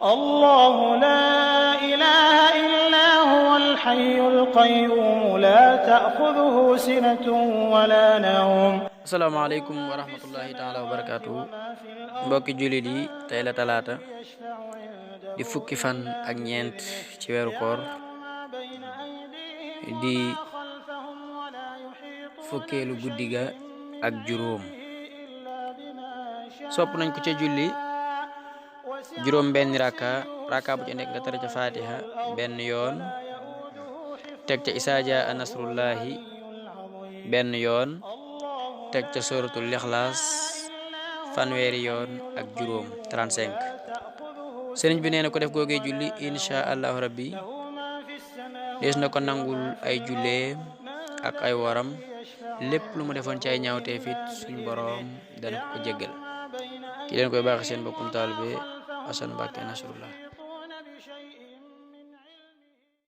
الله لا إله إلا هو الحي القيوم لا تأخذه سنة ولا نوم. asalaamaaleykum wa rahmatullahi taala wa barakaatu. mbokki jullit yi tey la talaata di fukki fan ak ñeent ci weeru koor di fukkeelu guddi ga ak juróom. sopp nañ ko ca julli juróom benn raka bu ci nekk nga tara ca fatiha benn yoon, teg ca isaa jaa nasrullahi benn yoon, teg ca suratul ixlaas fanweeri yoon ak juróom 35. sëriñ bi nee na ko def googee julli insha allahu rabbi dees na ko nangul ay julleem ak ay waram, lépp lu mu defoon ci ay ñaawtee fit suñ boroom dana ko jéggal. ki leen koy baax seen bokkum taalibe Asan Mbàkke Nasrullah.